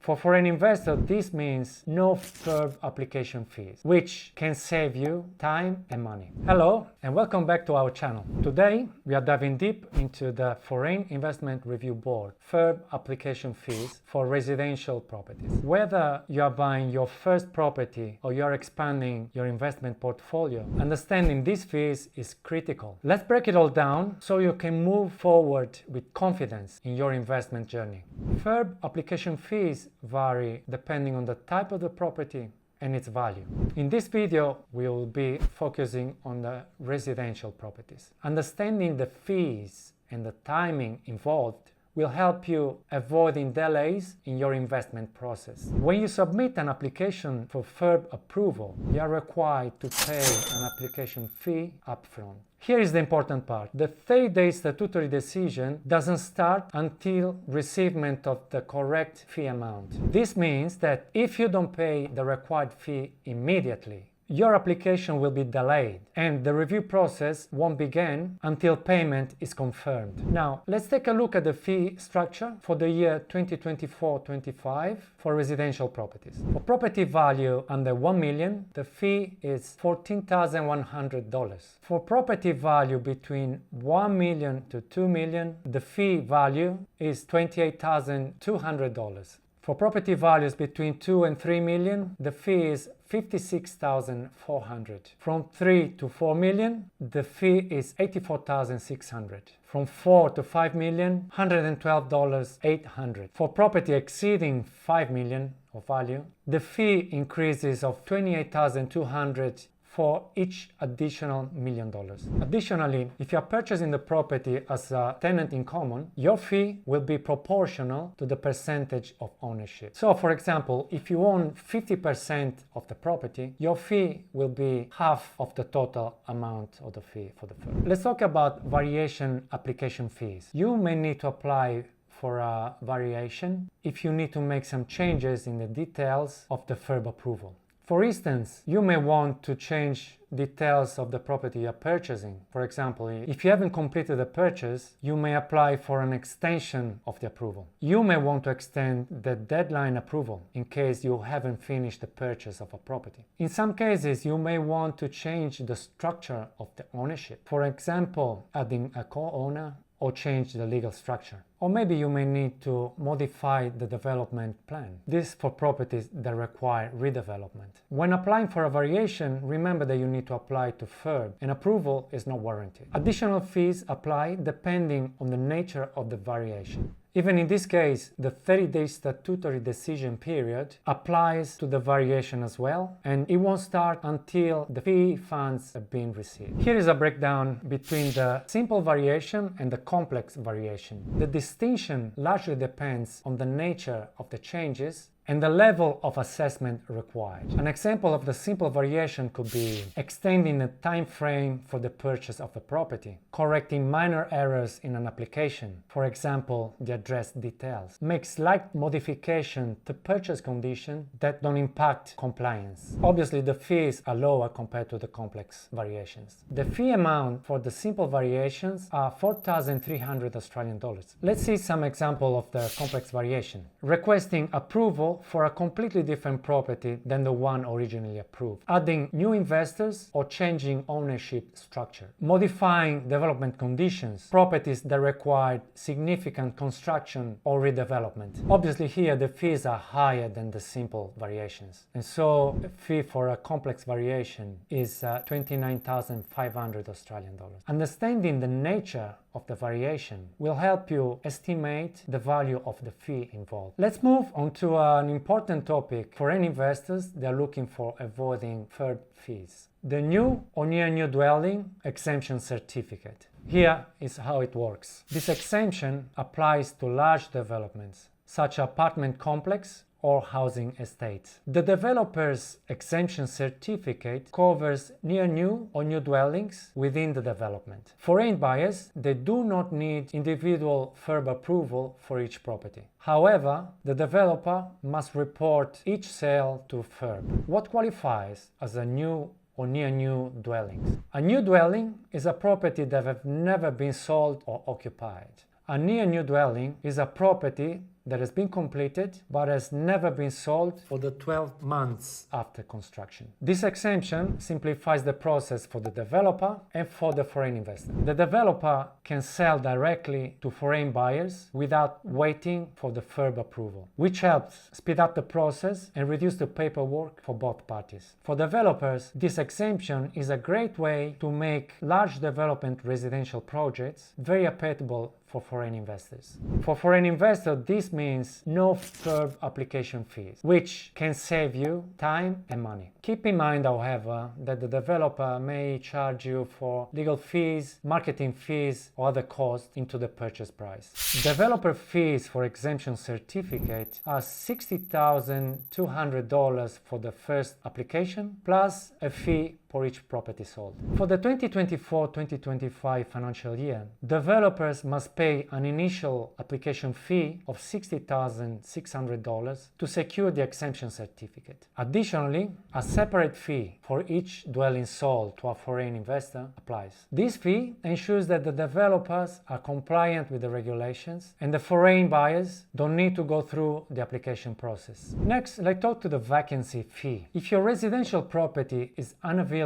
For foreign investors, this means no Firb application fees, which can save you time and money. Hello, and welcome back to our channel. Today, we are diving deep into the Foreign Investment Review Board Firb application fees for residential properties. Whether you are buying your first property or you are expanding your investment portfolio, understanding these fees is critical. Let's break it all down so you can move forward with confidence in your investment journey. Firb application fees vary depending on the type of the property and its value. In this video, we will be focusing on the residential properties. Understanding the fees and the timing involved will help you avoiding delays in your investment process. When you submit an application for Firb approval, you are required to pay an application fee upfront. Here is the important part. The 30-day statutory decision doesn't start until receivement of the correct fee amount. This means that if you don't pay the required fee immediately, your application will be delayed and the review process won't begin until payment is confirmed. Now, let's take a look at the fee structure for the year 2024-25 for residential properties. For property value under 1 million, the fee is $14,100. For property value between 1 million to 2 million, the fee value is $28,200. For property values between 2 and 3 million, the fee is $56,400. From 3 to 4 million, the fee is $84,600. From 4 to 5 million, $112,800. For property exceeding 5 million of value, the fee increases of $28,200 for each additional $1 million. Additionally, if you are purchasing the property as a tenant in common, your fee will be proportional to the percentage of ownership. So, for example, if you own 50% of the property, your fee will be half of the total amount of the fee for the firm. Let's talk about variation application fees. You may need to apply for a variation if you need to make some changes in the details of the Firb approval. For instance, you may want to change details of the property you're purchasing. For example, if you haven't completed the purchase, you may apply for an extension of the approval. You may want to extend the deadline approval in case you haven't finished the purchase of a property. In some cases, you may want to change the structure of the ownership. For example, adding a co-owner or change the legal structure. Or maybe you may need to modify the development plan. This for properties that require redevelopment. When applying for a variation, remember that you need to apply to Firb, and approval is not warranted. Additional fees apply depending on the nature of the variation. Even in this case, the 30-day statutory decision period applies to the variation as well, and it won't start until the fee funds have been received. Here is a breakdown between the simple variation and the complex variation. The distinction largely depends on the nature of the changes and the level of assessment required. An example of the simple variation could be extending the time frame for the purchase of a property, correcting minor errors in an application, for example, the address details, make slight modification to purchase conditions that don't impact compliance. Obviously, the fees are lower compared to the complex variations. The fee amount for the simple variations are $4,300 Australian dollars. Let's see some example of the complex variation. Requesting approval for a completely different property than the one originally approved, adding new investors or changing ownership structure, modifying development conditions, properties that require significant construction or redevelopment. Obviously here the fees are higher than the simple variations, and so the fee for a complex variation is 29,500 Australian dollars. Understanding the nature of the variation will help you estimate the value of the fee involved. Let's move on to an important topic for any investors that are looking for avoiding Firb fees. The new or near new dwelling exemption certificate. Here is how it works. This exemption applies to large developments, such as apartment complex or housing estates. The developer's exemption certificate covers near new or new dwellings within the development. For end buyers, they do not need individual Firb approval for each property. However, the developer must report each sale to Firb. What qualifies as a new or near new dwellings? A new dwelling is a property that has never been sold or occupied. A near new dwelling is a property that has been completed but has never been sold for the 12 months after construction. This exemption simplifies the process for the developer and for the foreign investor. The developer can sell directly to foreign buyers without waiting for the Firb approval, which helps speed up the process and reduce the paperwork for both parties. For developers, this exemption is a great way to make large development residential projects very applicable for foreign investors. For foreign investors, this means no Firb application fees, which can save you time and money. Keep in mind, however, that the developer may charge you for legal fees, marketing fees, or other costs into the purchase price. Developer fees for exemption certificate are $60,200 for the first application, plus a fee for each property sold. For the 2024-2025 financial year, developers must pay an initial application fee of $60,600 to secure the exemption certificate. Additionally, a separate fee for each dwelling sold to a foreign investor applies. This fee ensures that the developers are compliant with the regulations and the foreign buyers don't need to go through the application process. Next, let's talk to the vacancy fee. If your residential property is unavailable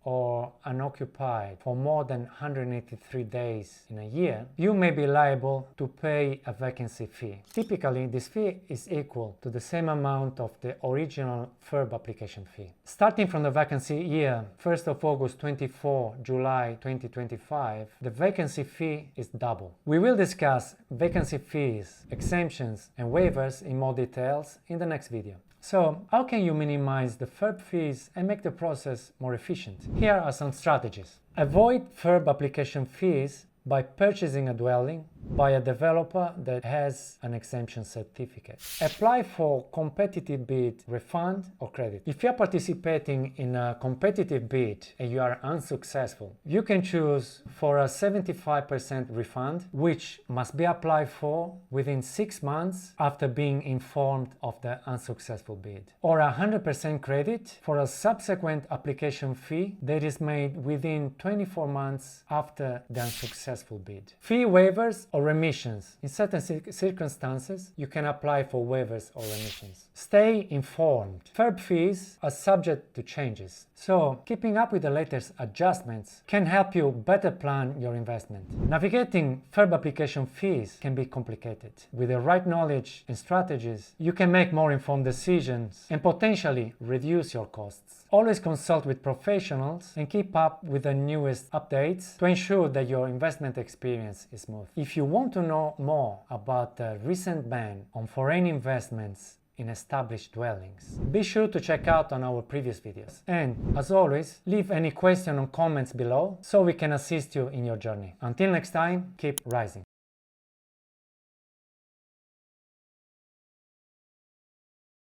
or unoccupied for more than 183 days in a year, you may be liable to pay a vacancy fee. Typically, this fee is equal to the same amount of the original Firb application fee. Starting from the vacancy year, 1st of August 24, July 2025, the vacancy fee is double. We will discuss vacancy fees, exemptions, and waivers in more details in the next video. So, how can you minimize the Firb fees and make the process more efficient? Here are some strategies. Avoid Firb application fees by purchasing a dwelling by a developer that has an exemption certificate. Apply for competitive bid refund or credit. If you are participating in a competitive bid and you are unsuccessful, you can choose for a 75% refund, which must be applied for within 6 months after being informed of the unsuccessful bid, or 100% credit for a subsequent application fee that is made within 24 months after the unsuccessful bid. Fee waivers or remissions. In certain circumstances, you can apply for waivers or remissions. Stay informed. Firb fees are subject to changes, so keeping up with the latest adjustments can help you better plan your investment. Navigating Firb application fees can be complicated. With the right knowledge and strategies, you can make more informed decisions and potentially reduce your costs. Always consult with professionals and keep up with the newest updates to ensure that your investment experience is smooth. If you want to know more about the recent ban on foreign investments in established dwellings, be sure to check out on our previous videos. And as always, leave any question or comments below so we can assist you in your journey. Until next time, keep rising.